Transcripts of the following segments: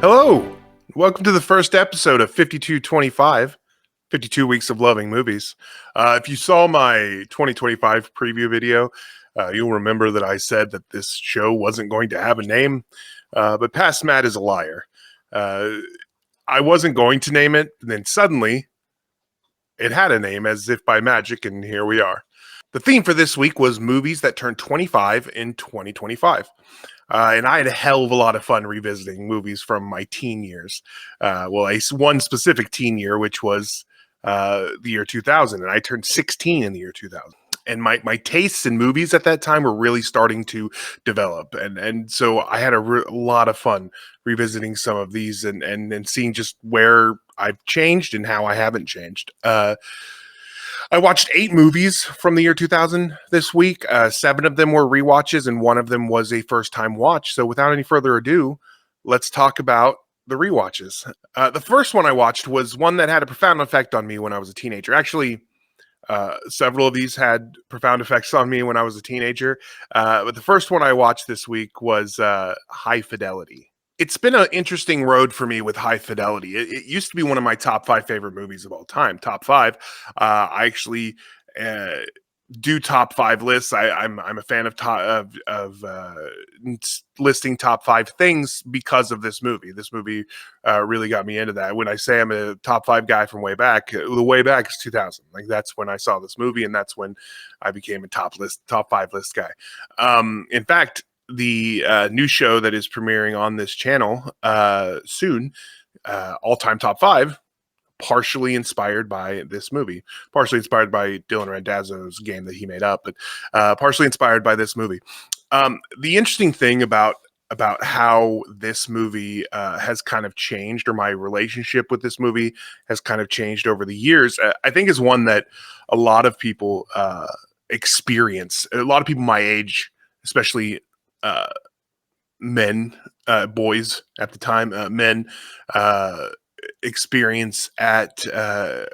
Hello, welcome to the first episode of 5225, 52 Weeks of Loving Movies. If you saw my 2025 preview video, you'll remember that I said that this show wasn't going to have a name, but Past Matt is a liar. I wasn't going to name it, and then suddenly it had a name as if by magic, and here we are. The theme for this week was movies that turned 25 in 2025. And I had a hell of a lot of fun revisiting movies from my teen years. One specific teen year, which was the year 2000. And I turned 16 in the year 2000. And my tastes in movies at that time were really starting to develop. And so I had a lot of fun revisiting some of these and seeing just where I've changed and how I haven't changed. I watched 8 movies from the year 2000 this week. 7 of them were rewatches, and 1 of them was a first-time watch. So without any further ado, let's talk about the rewatches. The first one I watched was one that had a profound effect on me when I was a teenager. Actually, several of these had profound effects on me when I was a teenager. But the first one I watched this week was High Fidelity. It's been an interesting road for me with High Fidelity. It used to be one of my top 5 favorite movies of all time. Top 5. I actually do top 5 lists. I'm a fan of listing top 5 things because of this movie. This movie really got me into that. When I say I'm a top 5 guy from way back, the way back is 2000. Like that's when I saw this movie, and that's when I became a top 5 list guy. In fact, the new show that is premiering on this channel soon, All-Time Top 5, partially inspired by this movie, partially inspired by Dylan Randazzo's game that he made up, but partially inspired by this movie. The interesting thing about how this movie has kind of changed, or my relationship with this movie has kind of changed over the years, I think is one that a lot of people experience. A lot of people my age, especially men, boys at the time, men experience at that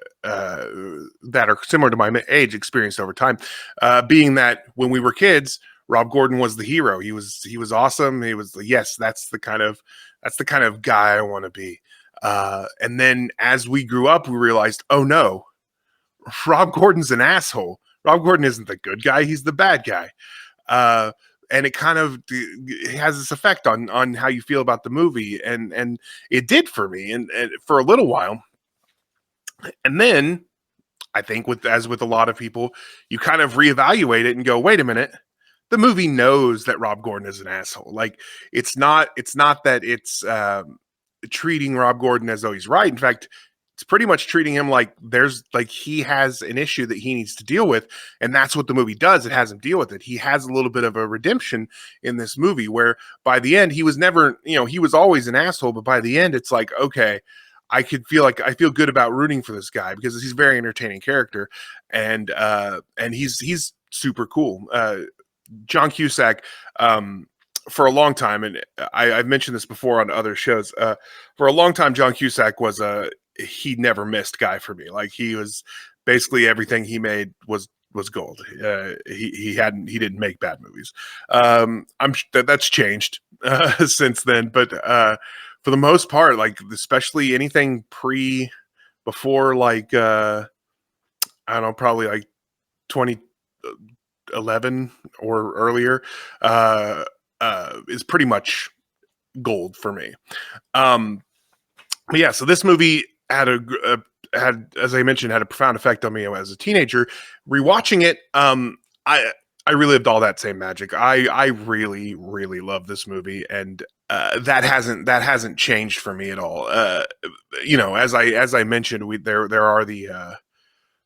are similar to my age experienced over time, being that when we were kids, Rob Gordon was the hero. He was awesome. He was yes, that's the kind of guy I want to be. And then as we grew up, we realized, oh no, Rob Gordon's an asshole. Rob Gordon isn't the good guy. He's the bad guy. And it kind of has this effect on how you feel about the movie. And it did for me and for a little while. And then I think as with a lot of people, you kind of reevaluate it and go, wait a minute, the movie knows that Rob Gordon is an asshole. Like it's not that it's treating Rob Gordon as though he's right. In fact, it's pretty much treating him like he has an issue that he needs to deal with. And that's what the movie does. It has him deal with it. He has a little bit of a redemption in this movie where by the end, he was never, he was always an asshole. But by the end, it's like, okay, I feel good about rooting for this guy because he's a very entertaining character. And he's super cool. John Cusack, for a long time, and I've mentioned this before on other shows, for a long time, John Cusack was he never missed guy for me. Like he was basically everything he made was gold. He didn't make bad movies. That's changed since then, but for the most part, like especially anything before like I don't know, probably like 2011 or earlier is pretty much gold for me. But yeah, so this movie had as I mentioned, had a profound effect on me as a teenager. Rewatching it, I relived all that same magic. I really, really love this movie, and that hasn't changed for me at all. As I mentioned, there are the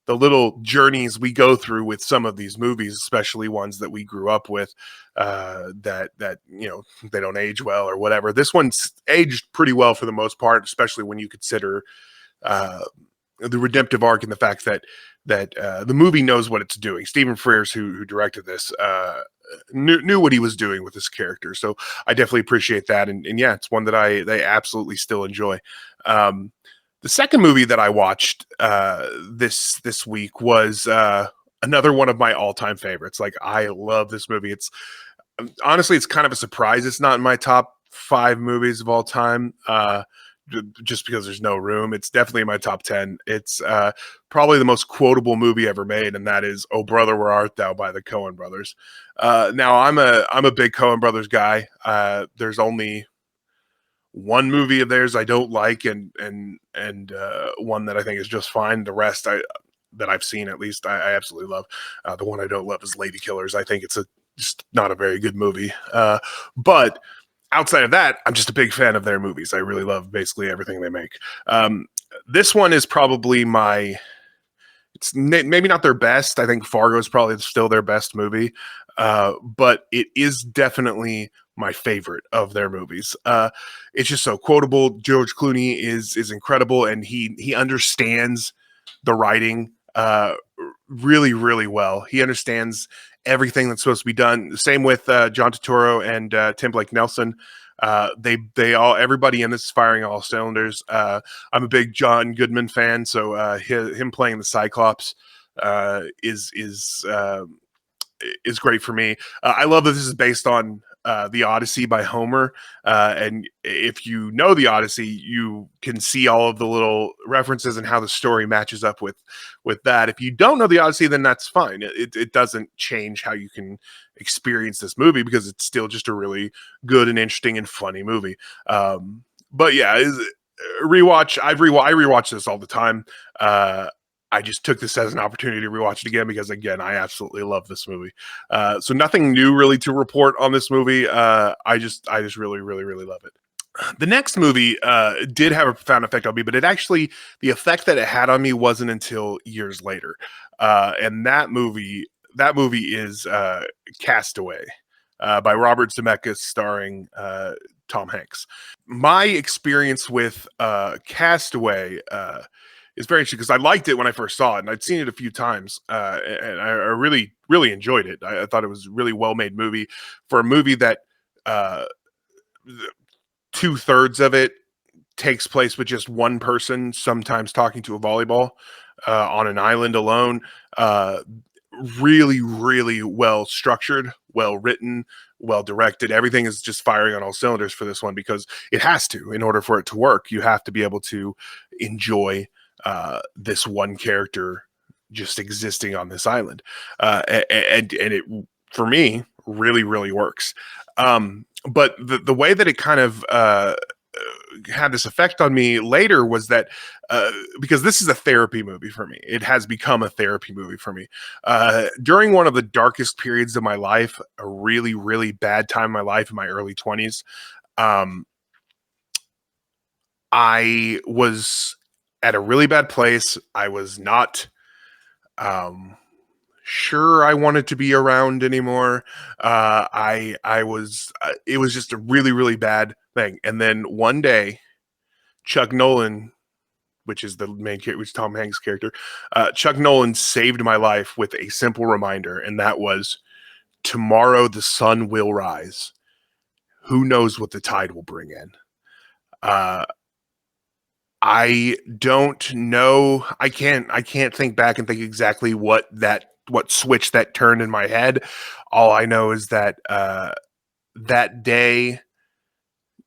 little journeys we go through with some of these movies, especially ones that we grew up with, that they don't age well or whatever. This one's aged pretty well for the most part, especially when you consider the redemptive arc and the fact that the movie knows what it's doing. Stephen Frears, who directed this, knew what he was doing with this character. So I definitely appreciate that. And yeah, it's one that they absolutely still enjoy. The second movie that I watched this week was another one of my all-time favorites. Like I love this movie. It's honestly, it's kind of a surprise it's not in my top 5 movies of all time. Just because there's no room. It's definitely in my top 10. It's probably the most quotable movie ever made, and that is "Oh Brother, Where Art Thou" by the Coen brothers. Now I'm a big Coen brothers guy. There's only one movie of theirs I don't like, and one that I think is just fine. The rest that I've seen, at least, I absolutely love. The one I don't love is Lady Killers. I think it's just not a very good movie. But outside of that, I'm just a big fan of their movies. I really love basically everything they make. This one is probably it's maybe not their best. I think Fargo is probably still their best movie, but it is definitely my favorite of their movies. It's just so quotable. George Clooney is incredible, and he understands the writing really, really well. He understands everything that's supposed to be done. Same with John Turturro and Tim Blake Nelson. They all, everybody in this is firing all cylinders. I'm a big John Goodman fan, so him playing the Cyclops is great for me. I love that this is based on the Odyssey by Homer, and if you know the Odyssey, you can see all of the little references and how the story matches up with that. If you don't know the Odyssey, then that's fine. It doesn't change how you can experience this movie, because it's still just a really good and interesting and funny movie. But yeah, rewatch. I rewatch this all the time. I just took this as an opportunity to rewatch it again because, again, I absolutely love this movie. So nothing new really to report on this movie. I just really, really, really love it. The next movie did have a profound effect on me, but the effect that it had on me wasn't until years later. And that movie is Castaway by Robert Zemeckis, starring Tom Hanks. My experience with Castaway is very interesting because I liked it when I first saw it, and I'd seen it a few times, and I really, really enjoyed it. I thought it was a really well-made movie for a movie that 2/3 of it takes place with just one person, sometimes talking to a volleyball on an island alone. Really, really well structured, well written, well directed. Everything is just firing on all cylinders for this one, because it has to. In order for it to work, you have to be able to enjoy this one character just existing on this island, and it, for me, really, really works. But the way that it kind of had this effect on me later was that because this is a therapy movie for me. It has become a therapy movie for me. During one of the darkest periods of my life, a really, really bad time in my life in my early 20s, I was at a really bad place. I was not sure I wanted to be around anymore. I was it was just a really, really bad thing. And then one day, Chuck Nolan, which is the main character, which is Tom Hanks' character, Chuck Nolan saved my life with a simple reminder, and that was, tomorrow the sun will rise. Who knows what the tide will bring in? Uh, I don't know. I can't think back and think exactly what switch that turned in my head. All I know is that that day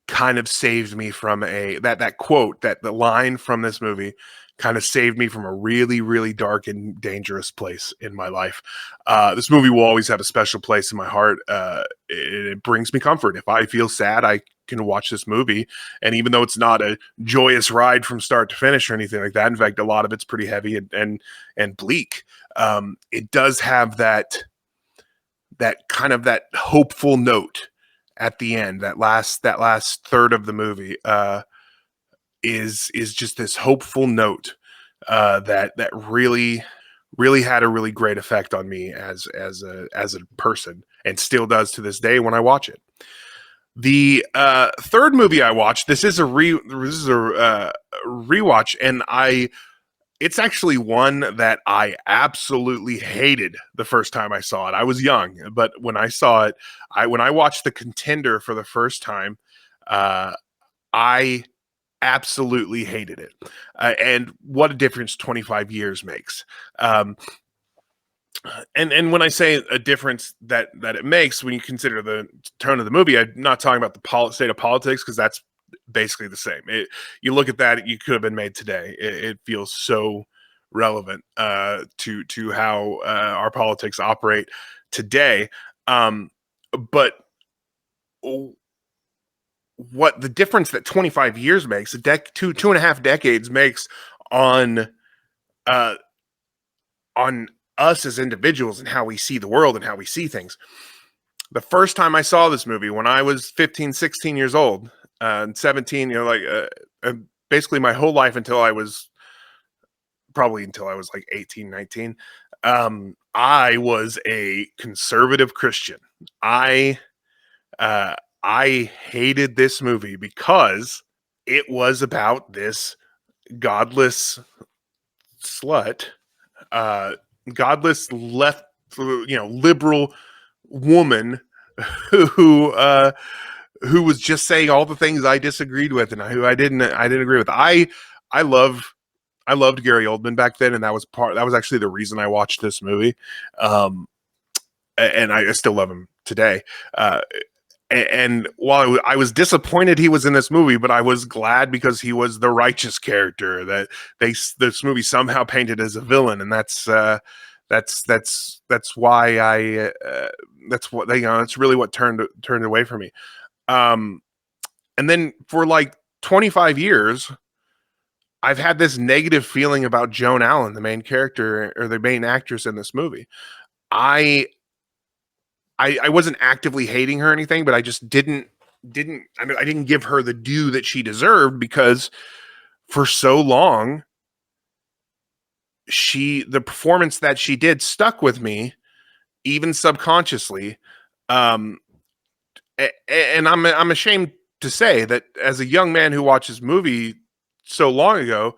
kind of saved me from that quote, that the line from this movie kind of saved me from a really, really dark and dangerous place in my life. This movie will always have a special place in my heart. It brings me comfort. If I feel sad, I can watch this movie, and even though it's not a joyous ride from start to finish or anything like that, in fact, a lot of it's pretty heavy and bleak. It does have that kind of that hopeful note at the end. That last third of the movie is just this hopeful note that really, really had a really great effect on me as a person, and still does to this day when I watch it. The third movie I watched, this is a rewatch, and it's actually one that I absolutely hated the first time I saw it. I was young, but when I saw it, when I watched The Contender for the first time, I absolutely hated it. And what a difference 25 years makes. And when I say a difference that it makes when you consider the tone of the movie, I'm not talking about the state of politics, because that's basically the same. You look at that, you could have been made today. It feels so relevant to how our politics operate today. But what the difference that 25 years makes, two and a half decades makes on uh, on us as individuals and how we see the world and how we see things. The first time I saw this movie, when I was 15, 16 years old, and 17, basically my whole life until I was like 18, 19, I was a conservative Christian. I uh, I hated this movie because it was about this godless slut, uh, godless left, liberal woman who who was just saying all the things I disagreed with and who I didn't agree with. I love I loved Gary Oldman back then, and that was actually the reason I watched this movie. Um, and I still love him today. And while I was disappointed he was in this movie, but I was glad because he was the righteous character that this movie somehow painted as a villain, and that's why that's what that's really what turned away from me. Um, and then for like 25 years, I've had this negative feeling about Joan Allen, the main character or the main actress in this movie. I I wasn't actively hating her or anything, but I just I didn't give her the due that she deserved, because for so long the performance that she did stuck with me, even subconsciously. Um, and I'm ashamed to say that as a young man who watched this movie so long ago,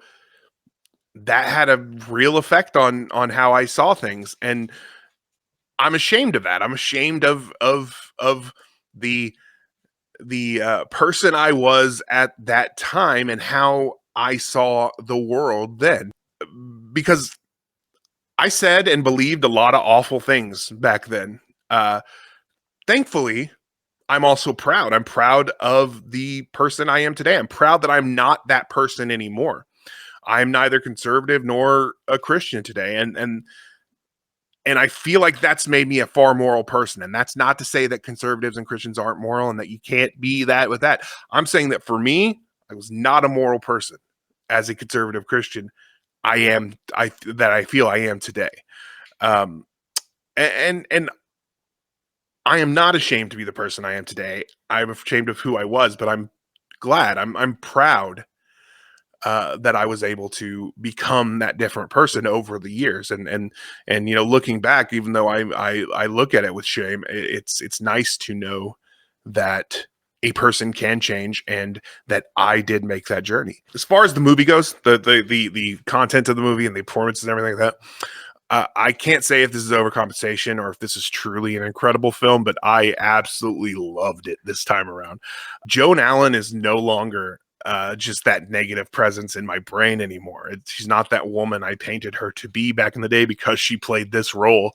that had a real effect on how I saw things, and I'm ashamed of that. I'm ashamed of the person I was at that time and how I saw the world then, because I said and believed a lot of awful things back then. Thankfully, I'm also proud. I'm proud of the person I am today. I'm proud that I'm not that person anymore. I'm neither conservative nor a Christian today, and I feel like that's made me a far moral person. And that's not to say that conservatives and Christians aren't moral and that you can't be that with that. I'm saying that for me, I was not a moral person as a conservative Christian. I feel I am today. Um, and I am not ashamed to be the person I am today. I'm ashamed of who I was, but I'm glad. I'm proud that I was able to become that different person over the years. And looking back, even though I look at it with shame, it's nice to know that a person can change and that I did make that journey. As far as the movie goes, the content of the movie and the performances and everything like that, I can't say if this is overcompensation or if this is truly an incredible film, but I absolutely loved it this time around. Joan Allen is no longer just that negative presence in my brain anymore. She's not that woman I painted her to be back in the day because she played this role.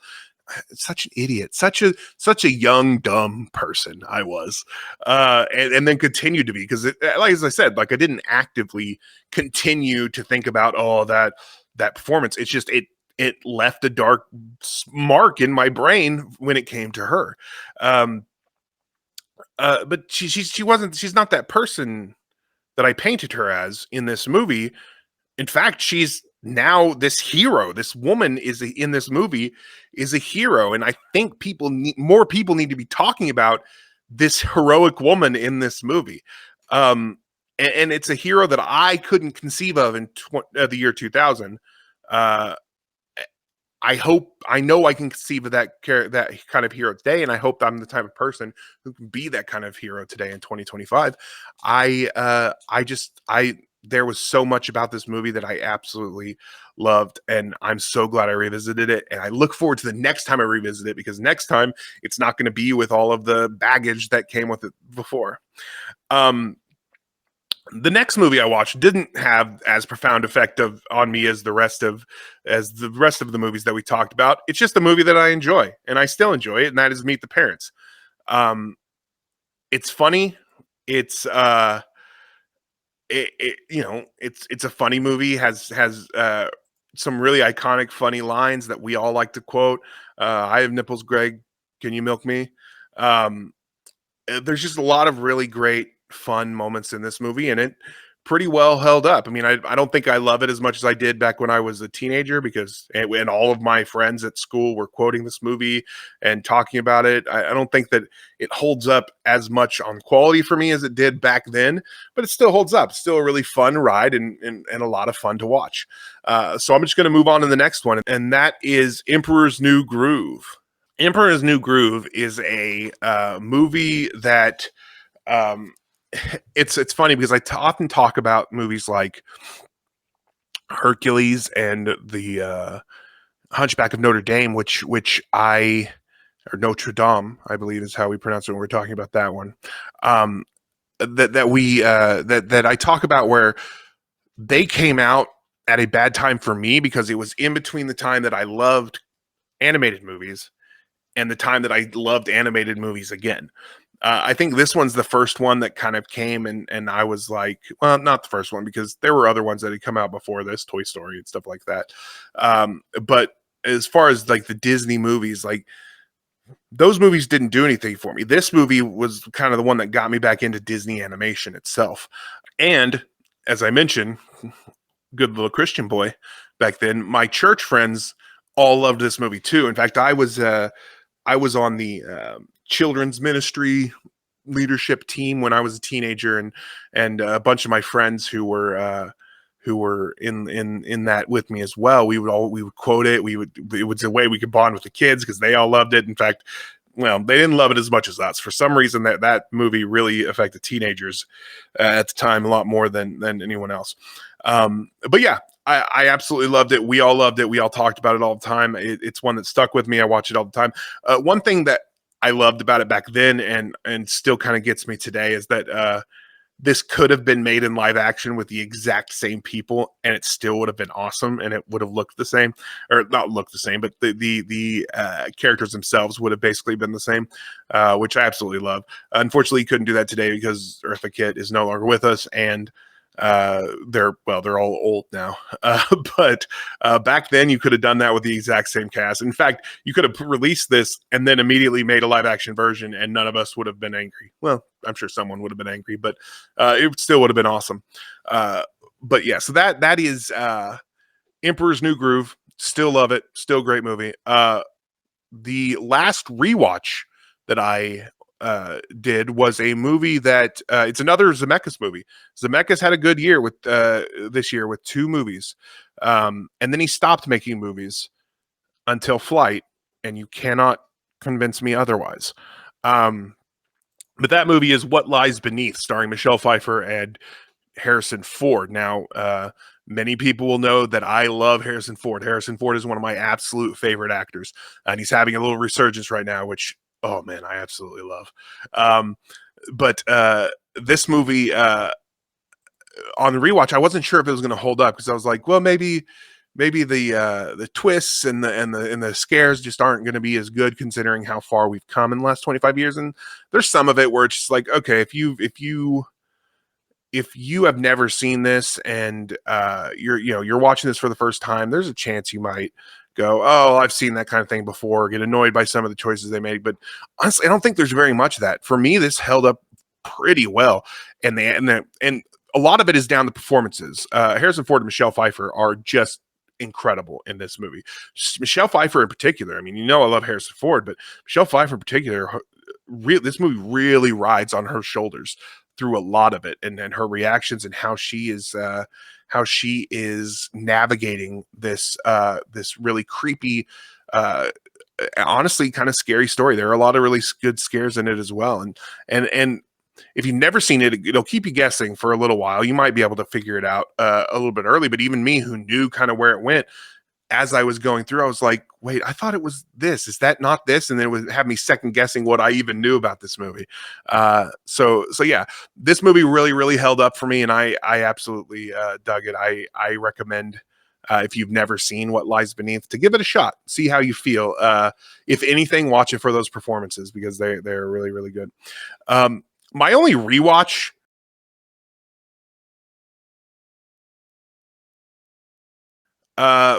Such an idiot, such a young dumb person I was, and then continued to be, because like as I said, like I didn't actively continue to think about that performance. It's just it left a dark mark in my brain when it came to her. But she's not that person that I painted her as in this movie. In fact, she's now this hero. This woman in this movie is a hero, and I think more people need to be talking about this heroic woman in this movie. And it's a hero that I couldn't conceive of in the year 2000. I know I can conceive of that kind of hero today, and I hope I'm the type of person who can be that kind of hero today in 2025. There was so much about this movie that I absolutely loved, and I'm so glad I revisited it. And I look forward to the next time I revisit it, because next time it's not going to be with all of the baggage that came with it before. Um, The next movie I watched didn't have as profound effect on me as the rest of the movies that we talked about. It's just a movie that I enjoy, and I still enjoy it, and that is Meet the Parents. Um, it's funny. It's it's a funny movie. Has some really iconic funny lines that we all like to quote. I have nipples, Greg. Can you milk me? Um, there's just a lot of really great fun moments in this movie, and it pretty well held up. I mean, I don't think I love it as much as I did back when I was a teenager, because and all of my friends at school were quoting this movie and talking about it. I don't think that it holds up as much on quality for me as it did back then, but it still holds up. It's still a really fun ride, and a lot of fun to watch. So I'm just going to move on to the next one, and that is Emperor's New Groove. Emperor's New Groove is a movie that um, it's funny because I often talk about movies like Hercules and the Hunchback of Notre Dame, which I or Notre Dame, I believe is how we pronounce it when we're talking about that one. Um, that I talk about where they came out at a bad time for me, because it was in between the time that I loved animated movies and the time that I loved animated movies again. I think this one's the first one that kind of came, and I was like, well, not the first one, because there were other ones that had come out before this, Toy Story and stuff like that. But as far as like the Disney movies, like those movies didn't do anything for me. This movie was kind of the one that got me back into Disney animation itself. And as I mentioned, good little Christian boy back then, my church friends all loved this movie too. In fact, I was on the children's ministry leadership team when I was a teenager, and a bunch of my friends who were in that with me as well. We would quote it. It was a way we could bond with the kids because they all loved it. In fact, well, they didn't love it as much as us. For some reason, that movie really affected teenagers at the time a lot more than anyone else. But yeah, I absolutely loved it. We all loved it. We all talked about it all the time. It's one that stuck with me. I watch it all the time. One thing that I loved about it back then, and still kind of gets me today, is that this could have been made in live action with the exact same people, and it still would have been awesome, and it would have looked the same, or not looked the same, but the characters themselves would have basically been the same, which I absolutely love. Unfortunately, you couldn't do that today because Eartha Kitt is no longer with us, and they're all old now. But back then you could have done that with the exact same cast. In fact, you could have released this and then immediately made a live action version, and none of us would have been angry. Well, I'm sure someone would have been angry, but it still would have been awesome. But yeah, so that is Emperor's New Groove. Still love it. Still great movie. The last rewatch that I did was a movie that it's another Zemeckis movie. Zemeckis had a good year with this year with 2 movies, and then he stopped making movies until Flight, and you cannot convince me otherwise. But that movie is What Lies Beneath, starring Michelle Pfeiffer and Harrison Ford. Now, many people will know that I love Harrison Ford. Harrison Ford is one of my absolute favorite actors, and he's having a little resurgence right now, which, oh man, I absolutely love. But this movie, on the rewatch, I wasn't sure if it was going to hold up, because I was like, well, maybe the twists and the scares just aren't going to be as good, considering how far we've come in the last 25 years. And there's some of it where it's just like, okay, if you have never seen this, and you're watching this for the first time, there's a chance you might go, oh, I've seen that kind of thing before, get annoyed by some of the choices they make. But honestly, I don't think there's very much of that. For me, this held up pretty well, and a lot of it is down to performances. Harrison Ford and Michelle Pfeiffer are just incredible in this movie. Michelle Pfeiffer in particular. I mean, I love Harrison Ford, but Michelle Pfeiffer in particular, this movie really rides on her shoulders through a lot of it, and her reactions, and how she is navigating this really creepy, honestly kind of scary story. There are a lot of really good scares in it as well, and if you've never seen it, it'll keep you guessing for a little while. You might be able to figure it out a little bit early, but even me, who knew kind of where it went, as I was going through, I was like, wait, I thought it was this. Is that not this? And then it would have me second guessing what I even knew about this movie. So yeah, this movie really, really held up for me, and I absolutely dug it. I recommend, if you've never seen What Lies Beneath, to give it a shot, see how you feel. If anything, watch it for those performances, because they're really, really good. My only rewatch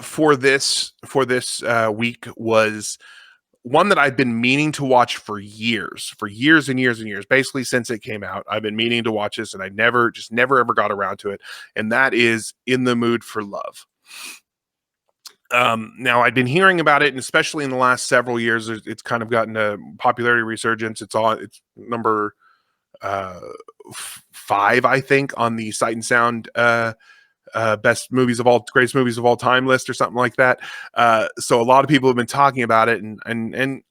for this week was one that I've been meaning to watch for years and years and years, basically since it came out. I've been meaning to watch this, and I never ever got around to it. And that is In the Mood for Love. Now I've been hearing about it, and especially in the last several years, it's kind of gotten a popularity resurgence. It's number uh, 5, I think, on the Sight and Sound greatest movies of all time list, or something like that. So a lot of people have been talking about it, and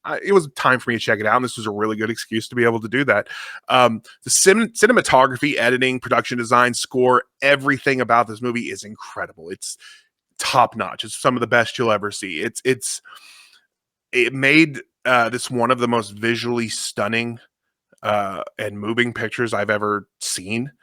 it was time for me to check it out. And this was a really good excuse to be able to do that. The cinematography, editing, production design, score, everything about this movie is incredible. It's top notch. It's some of the best you'll ever see. It made this one of the most visually stunning and moving pictures I've ever seen.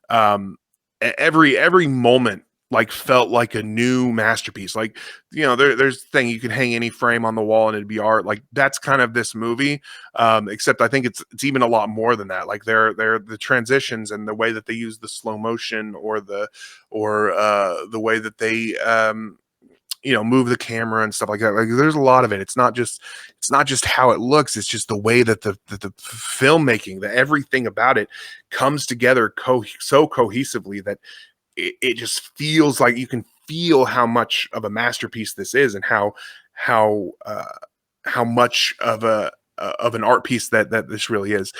Um, every moment like felt like a new masterpiece. Like, there's thing you can hang any frame on the wall and it'd be art. Like, that's kind of this movie. Except I think it's even a lot more than that. Like, they're the transitions and the way that they use the slow motion, or the way that they move the camera and stuff like that. Like, there's a lot of it. It's not just how it looks. It's just the way that the filmmaking, that everything about it comes together so cohesively that it just feels like you can feel how much of a masterpiece this is, and how much of an art piece that this really is.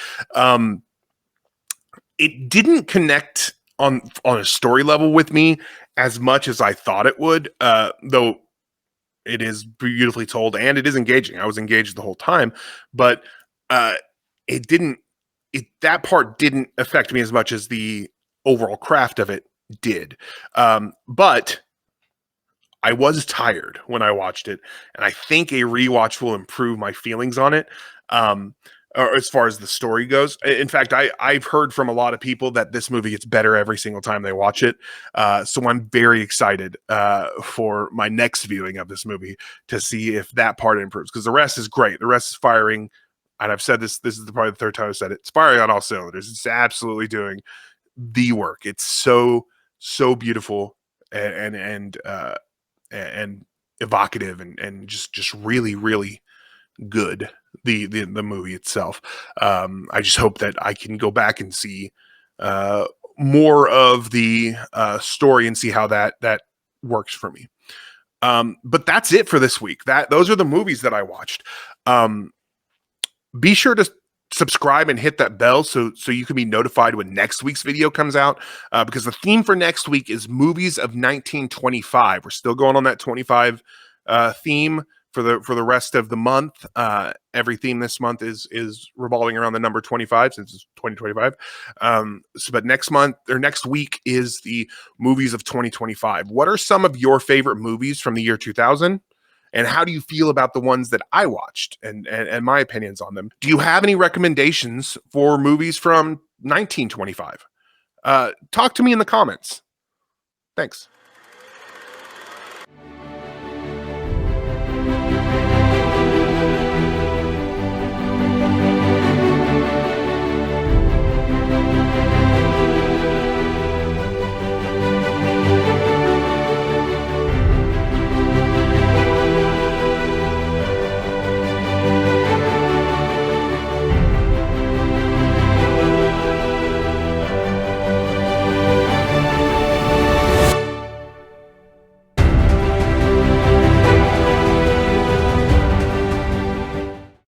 It didn't connect on a story level with me as much as I thought it would, though it is beautifully told and it is engaging. I was engaged the whole time, but uh, it didn't. That part didn't affect me as much as the overall craft of it did. But I was tired when I watched it, and I think a rewatch will improve my feelings on it. Or as far as the story goes. In fact, I've heard from a lot of people that this movie gets better every single time they watch it. So I'm very excited for my next viewing of this movie to see if that part improves, because the rest is great. The rest is firing. And I've said this is probably the third time I've said it. It's firing on all cylinders. It's absolutely doing the work. It's so beautiful and evocative, and just really, really good. The movie itself. I just hope that I can go back and see more of the story and see how that works for me. But that's it for this week. Those are the movies that I watched. Be sure to subscribe and hit that bell so you can be notified when next week's video comes out, because the theme for next week is movies of 1925. We're still going on that 25 theme for the rest of the month. Every theme this month is revolving around the number 25, since it's 2025. But next week is the movies of 2025. What are some of your favorite movies from the year 2000? And how do you feel about the ones that I watched, and my opinions on them? Do you have any recommendations for movies from 1925? Talk to me in the comments. Thanks.